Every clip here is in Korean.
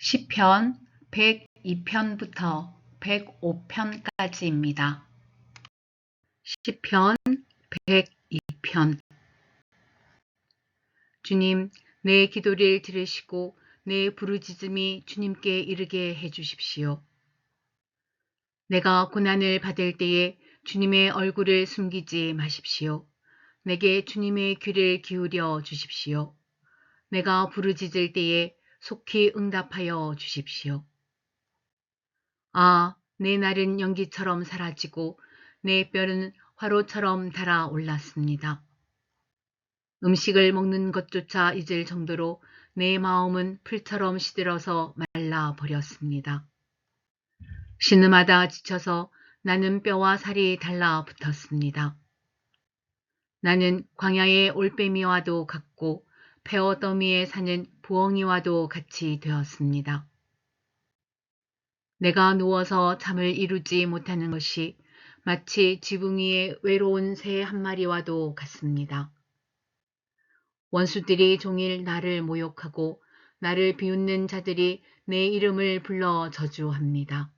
시편 102편부터 105편까지입니다. 시편 102편. 주님, 내 기도를 들으시고 내 부르짖음이 주님께 이르게 해주십시오. 내가 고난을 받을 때에 주님의 얼굴을 숨기지 마십시오. 내게 주님의 귀를 기울여 주십시오. 내가 부르짖을 때에 속히 응답하여 주십시오. 아, 내 날은 연기처럼 사라지고 내 뼈는 화로처럼 달아올랐습니다. 음식을 먹는 것조차 잊을 정도로 내 마음은 풀처럼 시들어서 말라버렸습니다. 신음하다 지쳐서 나는 뼈와 살이 달라붙었습니다. 나는 광야의 올빼미와도 같고 폐허더미에 사는 부엉이와도 같이 되었습니다. 내가 누워서 잠을 이루지 못하는 것이 마치 지붕 위에 외로운 새 한 마리와도 같습니다. 원수들이 종일 나를 모욕하고 나를 비웃는 자들이 내 이름을 불러 저주합니다.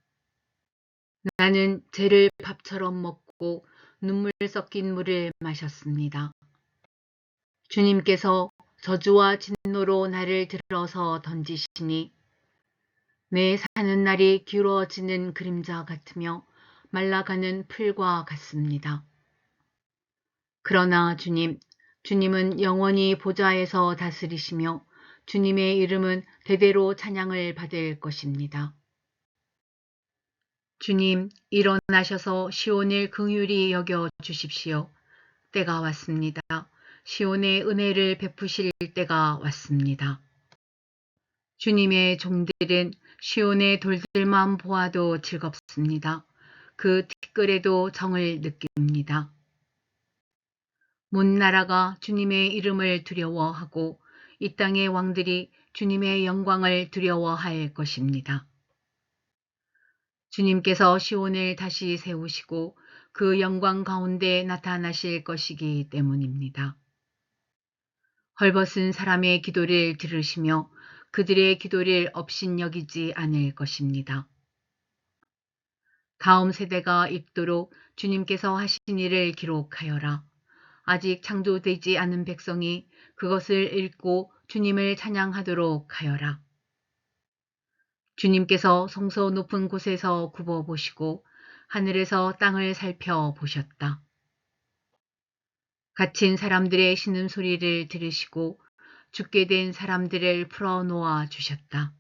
나는 죄를 밥처럼 먹고 눈물 섞인 물을 마셨습니다. 주님께서 저주와 진노로 나를 들어서 던지시니 내 사는 날이 길어지는 그림자 같으며 말라가는 풀과 같습니다. 그러나 주님은 영원히 보좌에서 다스리시며 주님의 이름은 대대로 찬양을 받을 것입니다. 주님, 일어나셔서 시온을 긍휼히 여겨 주십시오. 때가 왔습니다. 시온의 은혜를 베푸실 때가 왔습니다. 주님의 종들은 시온의 돌들만 보아도 즐겁습니다. 그 티끌에도 정을 느낍니다. 문 나라가 주님의 이름을 두려워하고 이 땅의 왕들이 주님의 영광을 두려워할 것입니다. 주님께서 시온을 다시 세우시고 그 영광 가운데 나타나실 것이기 때문입니다. 헐벗은 사람의 기도를 들으시며 그들의 기도를 업신여기지 않을 것입니다. 다음 세대가 읽도록 주님께서 하신 일을 기록하여라. 아직 창조되지 않은 백성이 그것을 읽고 주님을 찬양하도록 하여라. 주님께서 성소 높은 곳에서 굽어보시고 하늘에서 땅을 살펴보셨다. 갇힌 사람들의 신음소리를 들으시고 죽게 된 사람들을 풀어놓아 주셨다.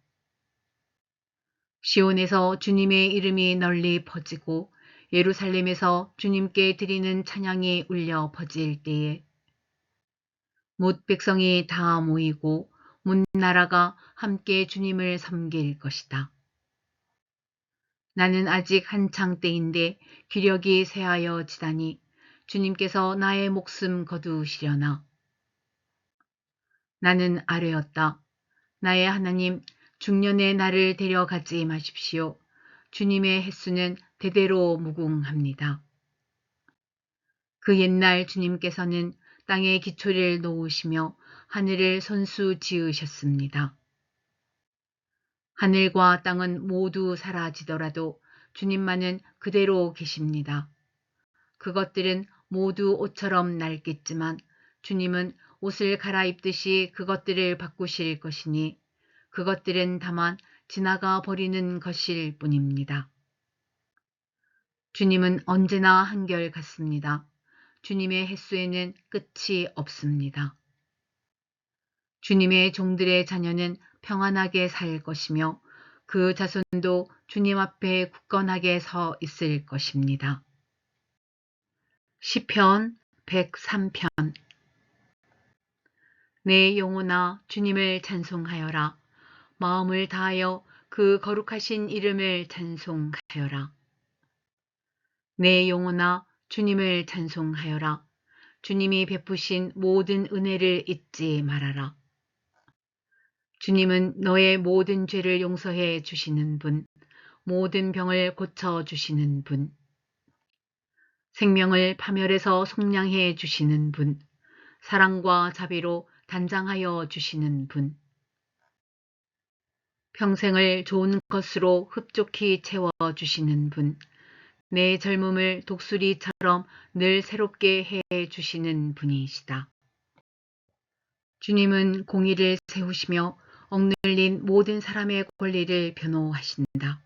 시온에서 주님의 이름이 널리 퍼지고 예루살렘에서 주님께 드리는 찬양이 울려 퍼질 때에 못 백성이 다 모이고 문 나라가 함께 주님을 섬길 것이다. 나는 아직 한창 때인데 기력이 쇠하여 지다니 주님께서 나의 목숨 거두시려나. 나는 아뢰었다. 나의 하나님, 중년에 나를 데려가지 마십시오. 주님의 횟수는 대대로 무궁합니다. 그 옛날 주님께서는 땅에 기초를 놓으시며 하늘을 손수 지으셨습니다. 하늘과 땅은 모두 사라지더라도 주님만은 그대로 계십니다. 그것들은 모두 옷처럼 낡겠지만 주님은 옷을 갈아입듯이 그것들을 바꾸실 것이니 그것들은 다만 지나가 버리는 것일 뿐입니다. 주님은 언제나 한결같습니다. 주님의 횟수에는 끝이 없습니다. 주님의 종들의 자녀는 평안하게 살 것이며 그 자손도 주님 앞에 굳건하게 서 있을 것입니다. 시편 103편. 내 영혼아 주님을 찬송하여라. 마음을 다하여 그 거룩하신 이름을 찬송하여라. 내 영혼아 주님을 찬송하여라. 주님이 베푸신 모든 은혜를 잊지 말아라. 주님은 너의 모든 죄를 용서해 주시는 분, 모든 병을 고쳐 주시는 분, 생명을 파멸해서 속량해 주시는 분, 사랑과 자비로 단장하여 주시는 분, 평생을 좋은 것으로 흡족히 채워주시는 분, 내 젊음을 독수리처럼 늘 새롭게 해 주시는 분이시다. 주님은 공의를 세우시며 억눌린 모든 사람의 권리를 변호하신다.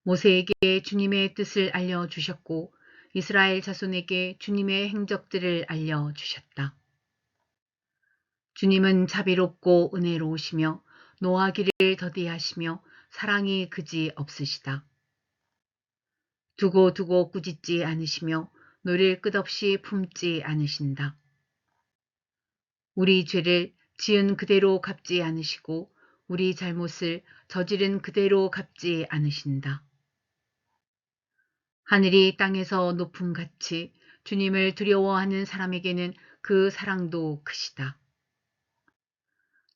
모세에게 주님의 뜻을 알려주셨고 이스라엘 자손에게 주님의 행적들을 알려주셨다. 주님은 자비롭고 은혜로우시며 노하기를 더디하시며 사랑이 그지 없으시다. 두고두고 꾸짖지 않으시며 노를 끝없이 품지 않으신다. 우리 죄를 지은 그대로 갚지 않으시고 우리 잘못을 저지른 그대로 갚지 않으신다. 하늘이 땅에서 높음같이 주님을 두려워하는 사람에게는 그 사랑도 크시다.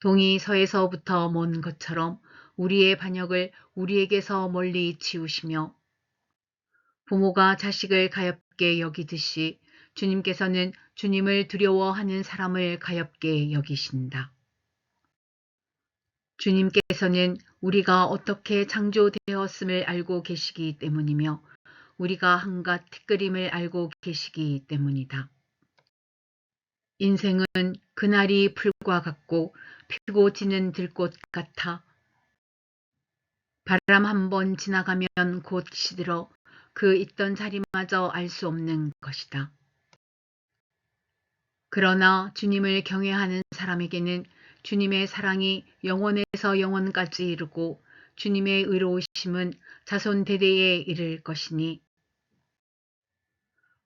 동이 서에서부터 먼 것처럼 우리의 반역을 우리에게서 멀리 치우시며 부모가 자식을 가엾게 여기듯이 주님께서는 주님을 두려워하는 사람을 가엾게 여기신다. 주님께서는 우리가 어떻게 창조되었음을 알고 계시기 때문이며 우리가 한갓 티끌임을 알고 계시기 때문이다. 인생은 그날이 풀과 같고 피고 지는 들꽃 같아 바람 한 번 지나가면 곧 시들어 그 있던 자리마저 알 수 없는 것이다. 그러나 주님을 경외하는 사람에게는 주님의 사랑이 영원에서 영원까지 이르고 주님의 의로우심은 자손 대대에 이를 것이니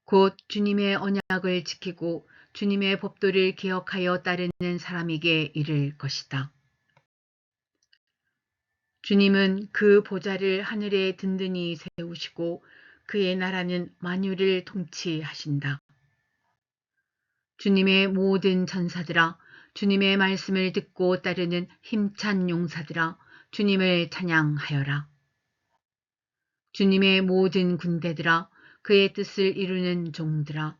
곧 주님의 언약을 지키고 주님의 법도를 기억하여 따르는 사람에게 이를 것이다. 주님은 그 보좌를 하늘에 든든히 세우시고 그의 나라는 만유를 통치하신다. 주님의 모든 전사들아, 주님의 말씀을 듣고 따르는 힘찬 용사들아, 주님을 찬양하여라. 주님의 모든 군대들아, 그의 뜻을 이루는 종들아,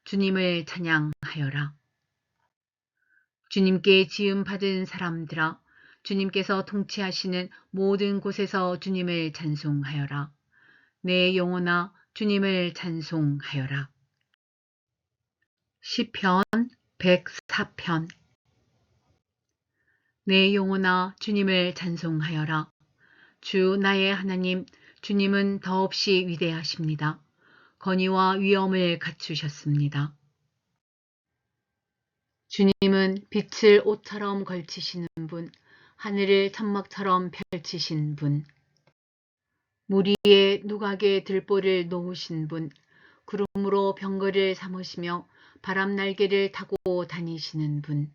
주님을 찬양하여라. 주님께 지음 받은 사람들아, 주님께서 통치하시는 모든 곳에서 주님을 찬송하여라. 내 영혼아, 주님을 찬송하여라. 시편 104편. 내 영혼아, 주님을 찬송하여라. 주 나의 하나님, 주님은 더없이 위대하십니다. 권위와 위엄을 갖추셨습니다. 주님은 빛을 옷처럼 걸치시는 분, 하늘을 천막처럼 펼치신 분, 물 위에 누각의 들보를 놓으신 분, 구름으로 병거를 삼으시며 바람 날개를 타고 다니시는 분,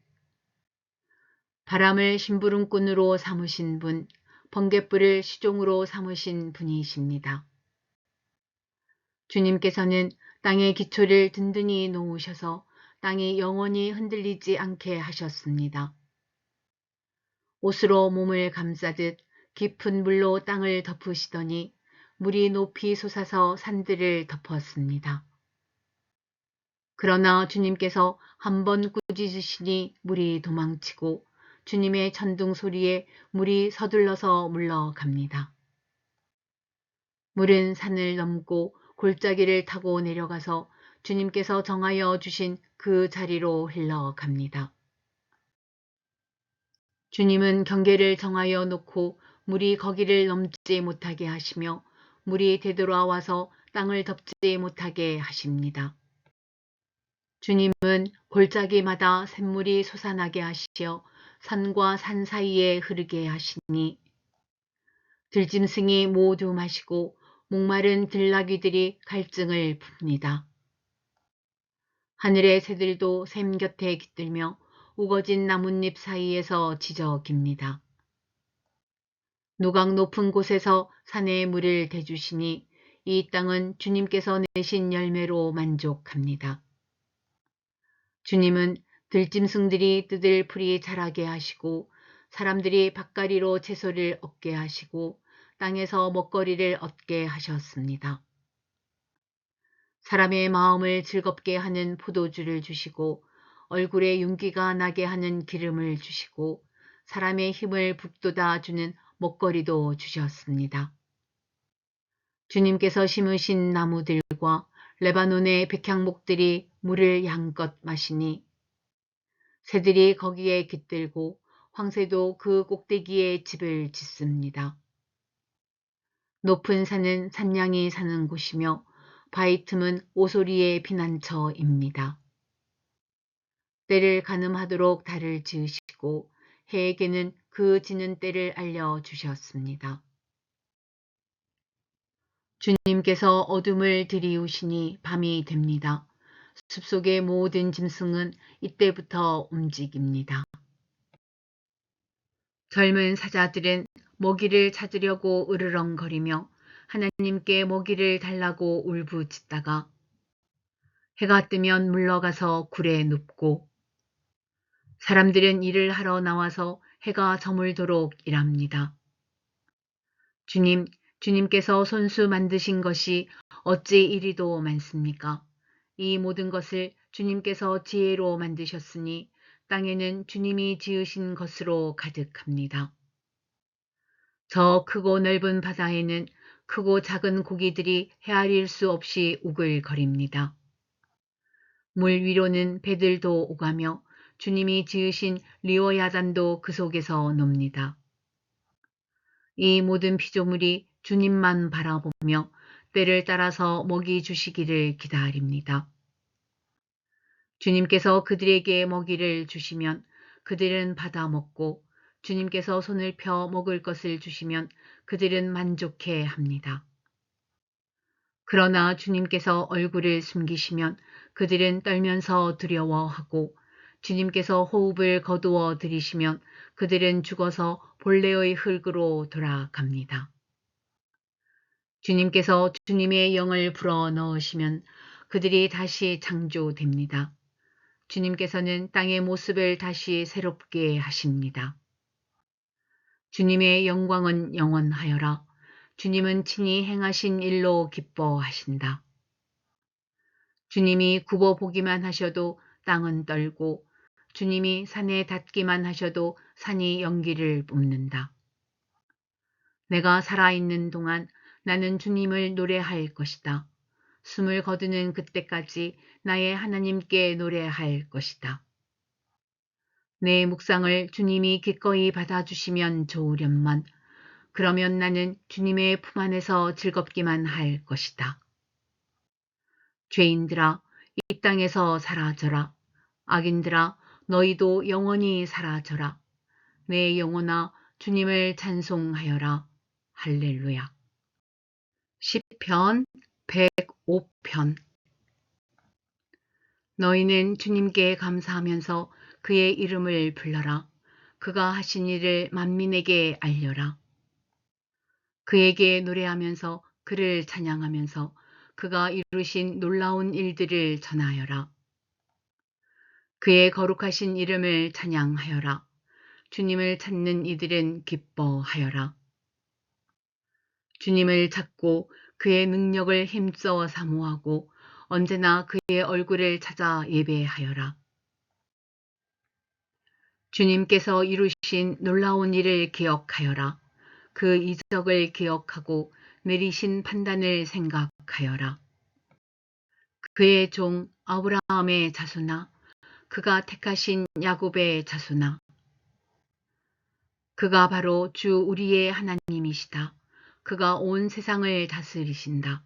바람을 심부름꾼으로 삼으신 분, 번갯불을 시종으로 삼으신 분이십니다. 주님께서는 땅의 기초를 든든히 놓으셔서 땅이 영원히 흔들리지 않게 하셨습니다. 옷으로 몸을 감싸듯 깊은 물로 땅을 덮으시더니 물이 높이 솟아서 산들을 덮었습니다. 그러나 주님께서 한번 꾸짖으시니 물이 도망치고 주님의 천둥 소리에 물이 서둘러서 물러갑니다. 물은 산을 넘고 골짜기를 타고 내려가서 주님께서 정하여 주신 그 자리로 흘러갑니다. 주님은 경계를 정하여 놓고 물이 거기를 넘지 못하게 하시며 물이 되돌아와서 땅을 덮지 못하게 하십니다. 주님은 골짜기마다 샘물이 솟아나게 하시어 산과 산 사이에 흐르게 하시니 들짐승이 모두 마시고 목마른 들나귀들이 갈증을 풉니다. 하늘의 새들도 샘 곁에 깃들며 우거진 나뭇잎 사이에서 지저깁니다. 누각 높은 곳에서 산의 물을 대주시니 이 땅은 주님께서 내신 열매로 만족합니다. 주님은 들짐승들이 뜯을 풀이 자라게 하시고 사람들이 밭가리로 채소를 얻게 하시고 땅에서 먹거리를 얻게 하셨습니다. 사람의 마음을 즐겁게 하는 포도주를 주시고 얼굴에 윤기가 나게 하는 기름을 주시고 사람의 힘을 북돋아 주는 먹거리도 주셨습니다. 주님께서 심으신 나무들과 레바논의 백향목들이 물을 양껏 마시니 새들이 거기에 깃들고 황새도 그 꼭대기에 집을 짓습니다. 높은 산은 산양이 사는 곳이며 바위 틈은 오소리의 피난처입니다. 때를 가늠하도록 달을 지으시고 해에게는 그 지는 때를 알려주셨습니다. 주님께서 어둠을 들이우시니 밤이 됩니다. 숲속의 모든 짐승은 이때부터 움직입니다. 젊은 사자들은 먹이를 찾으려고 으르렁거리며 하나님께 먹이를 달라고 울부짖다가 해가 뜨면 물러가서 굴에 눕고 사람들은 일을 하러 나와서 해가 저물도록 일합니다. 주님께서 손수 만드신 것이 어찌 이리도 많습니까? 이 모든 것을 주님께서 지혜로 만드셨으니 땅에는 주님이 지으신 것으로 가득합니다. 저 크고 넓은 바다에는 크고 작은 고기들이 헤아릴 수 없이 우글거립니다. 물 위로는 배들도 오가며 주님이 지으신 리워야단도 그 속에서 놉니다. 이 모든 피조물이 주님만 바라보며 때를 따라서 먹이 주시기를 기다립니다. 주님께서 그들에게 먹이를 주시면 그들은 받아 먹고 주님께서 손을 펴 먹을 것을 주시면 그들은 만족해 합니다. 그러나 주님께서 얼굴을 숨기시면 그들은 떨면서 두려워하고 주님께서 호흡을 거두어 들이시면 그들은 죽어서 본래의 흙으로 돌아갑니다. 주님께서 주님의 영을 불어 넣으시면 그들이 다시 창조됩니다. 주님께서는 땅의 모습을 다시 새롭게 하십니다. 주님의 영광은 영원하여라. 주님은 친히 행하신 일로 기뻐하신다. 주님이 굽어 보기만 하셔도 땅은 떨고 주님이 산에 닿기만 하셔도 산이 연기를 뿜는다. 내가 살아있는 동안 나는 주님을 노래할 것이다. 숨을 거두는 그때까지 나의 하나님께 노래할 것이다. 내 묵상을 주님이 기꺼이 받아주시면 좋으련만 그러면 나는 주님의 품 안에서 즐겁기만 할 것이다. 죄인들아 이 땅에서 사라져라. 악인들아 너희도 영원히 사라져라. 내 영혼아 주님을 찬송하여라. 할렐루야. 시편 105편. 너희는 주님께 감사하면서 그의 이름을 불러라. 그가 하신 일을 만민에게 알려라. 그에게 노래하면서 그를 찬양하면서 그가 이루신 놀라운 일들을 전하여라. 그의 거룩하신 이름을 찬양하여라. 주님을 찾는 이들은 기뻐하여라. 주님을 찾고 그의 능력을 힘써 사모하고 언제나 그의 얼굴을 찾아 예배하여라. 주님께서 이루신 놀라운 일을 기억하여라. 그 이적을 기억하고 내리신 판단을 생각하여라. 그의 종 아브라함의 자손아, 그가 택하신 야곱의 자손아, 그가 바로 주 우리의 하나님이시다. 그가 온 세상을 다스리신다.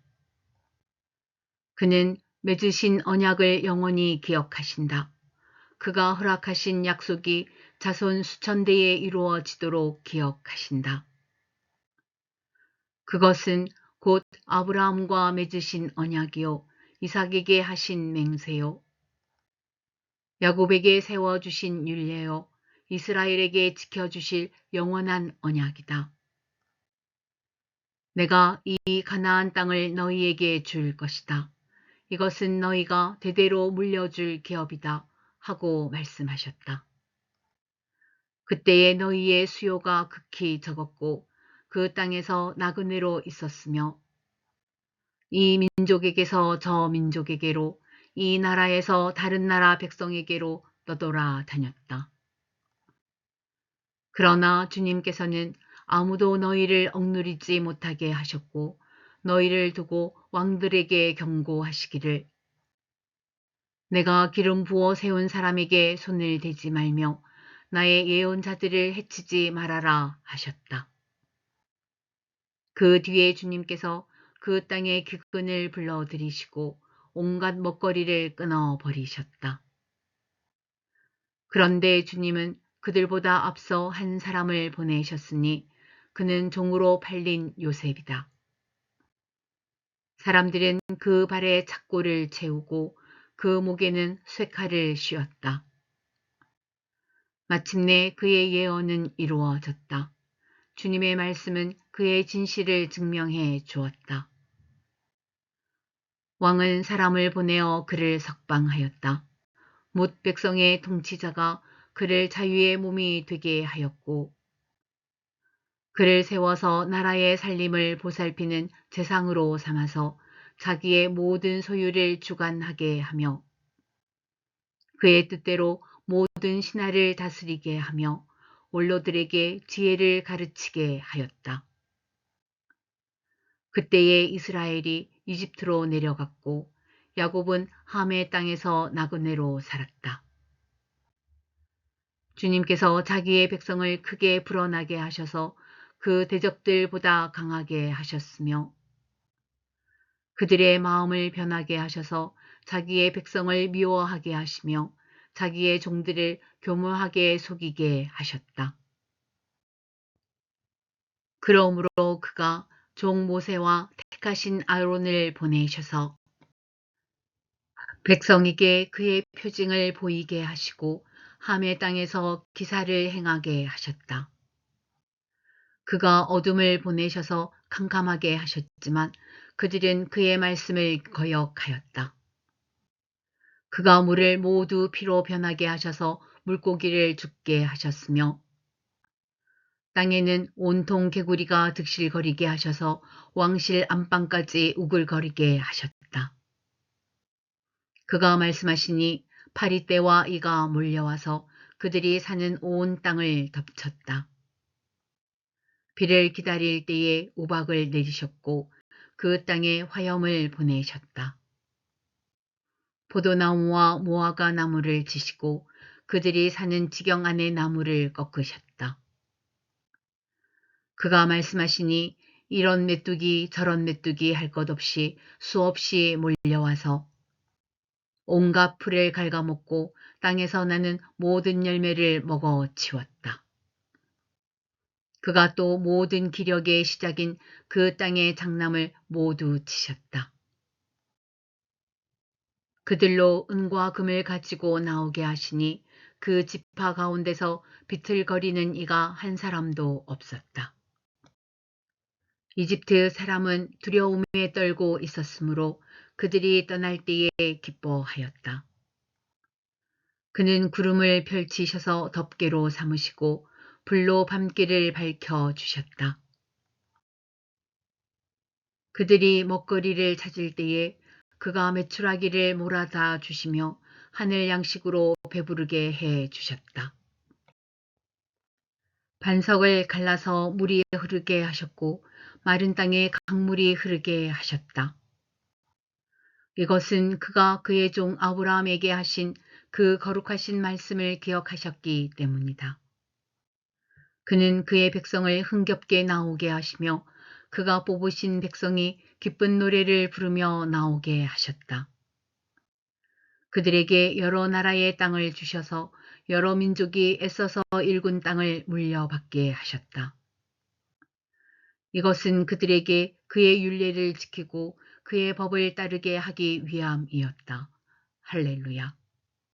그는 맺으신 언약을 영원히 기억하신다. 그가 허락하신 약속이 자손 수천 대에 이루어지도록 기억하신다. 그것은 곧 아브라함과 맺으신 언약이요 이삭에게 하신 맹세요 야곱에게 세워주신 율례요 이스라엘에게 지켜주실 영원한 언약이다. 내가 이 가나안 땅을 너희에게 줄 것이다. 이것은 너희가 대대로 물려줄 기업이다 하고 말씀하셨다. 그때에 너희의 수요가 극히 적었고 그 땅에서 나그네로 있었으며 이 민족에게서 저 민족에게로 이 나라에서 다른 나라 백성에게로 떠돌아 다녔다. 그러나 주님께서는 아무도 너희를 억누르지 못하게 하셨고 너희를 두고 왕들에게 경고하시기를 내가 기름 부어 세운 사람에게 손을 대지 말며 나의 예언자들을 해치지 말아라 하셨다. 그 뒤에 주님께서 그 땅의 기근을 불러들이시고 온갖 먹거리를 끊어 버리셨다. 그런데 주님은 그들보다 앞서 한 사람을 보내셨으니 그는 종으로 팔린 요셉이다. 사람들은 그 발에 착고를 채우고 그 목에는 쇠칼을 씌웠다. 마침내 그의 예언은 이루어졌다. 주님의 말씀은 그의 진실을 증명해 주었다. 왕은 사람을 보내어 그를 석방하였다. 못 백성의 통치자가 그를 자유의 몸이 되게 하였고 그를 세워서 나라의 살림을 보살피는 재상으로 삼아서 자기의 모든 소유를 주관하게 하며 그의 뜻대로 모든 신하를 다스리게 하며 원로들에게 지혜를 가르치게 하였다. 그때에 이스라엘이 이집트로 내려갔고 야곱은 함의 땅에서 나그네로 살았다. 주님께서 자기의 백성을 크게 불어나게 하셔서 그 대적들보다 강하게 하셨으며 그들의 마음을 변하게 하셔서 자기의 백성을 미워하게 하시며 자기의 종들을 교묘하게 속이게 하셨다. 그러므로 그가 종 모세와 택하신 아론을 보내셔서 백성에게 그의 표징을 보이게 하시고 함의 땅에서 기사를 행하게 하셨다. 그가 어둠을 보내셔서 캄캄하게 하셨지만 그들은 그의 말씀을 거역하였다. 그가 물을 모두 피로 변하게 하셔서 물고기를 죽게 하셨으며 땅에는 온통 개구리가 득실거리게 하셔서 왕실 안방까지 우글거리게 하셨다. 그가 말씀하시니 파리떼와 이가 몰려와서 그들이 사는 온 땅을 덮쳤다. 비를 기다릴 때에 우박을 내리셨고 그 땅에 화염을 보내셨다. 포도나무와 무화과 나무를 지시고 그들이 사는 지경 안의 나무를 꺾으셨다. 그가 말씀하시니 이런 메뚜기 저런 메뚜기 할 것 없이 수없이 몰려와서 온갖 풀을 갉아먹고 땅에서 나는 모든 열매를 먹어 치웠다. 그가 또 모든 기력의 시작인 그 땅의 장남을 모두 치셨다. 그들로 은과 금을 가지고 나오게 하시니 그 지파 가운데서 비틀거리는 이가 한 사람도 없었다. 이집트 사람은 두려움에 떨고 있었으므로 그들이 떠날 때에 기뻐하였다. 그는 구름을 펼치셔서 덮개로 삼으시고 불로 밤길을 밝혀 주셨다. 그들이 먹거리를 찾을 때에 그가 메추라기를 몰아다 주시며 하늘 양식으로 배부르게 해 주셨다. 반석을 갈라서 물이 흐르게 하셨고 마른 땅에 강물이 흐르게 하셨다. 이것은 그가 그의 종 아브라함에게 하신 그 거룩하신 말씀을 기억하셨기 때문이다. 그는 그의 백성을 흥겹게 나오게 하시며 그가 뽑으신 백성이 기쁜 노래를 부르며 나오게 하셨다. 그들에게 여러 나라의 땅을 주셔서 여러 민족이 애써서 일군 땅을 물려받게 하셨다. 이것은 그들에게 그의 율례를 지키고 그의 법을 따르게 하기 위함이었다. 할렐루야.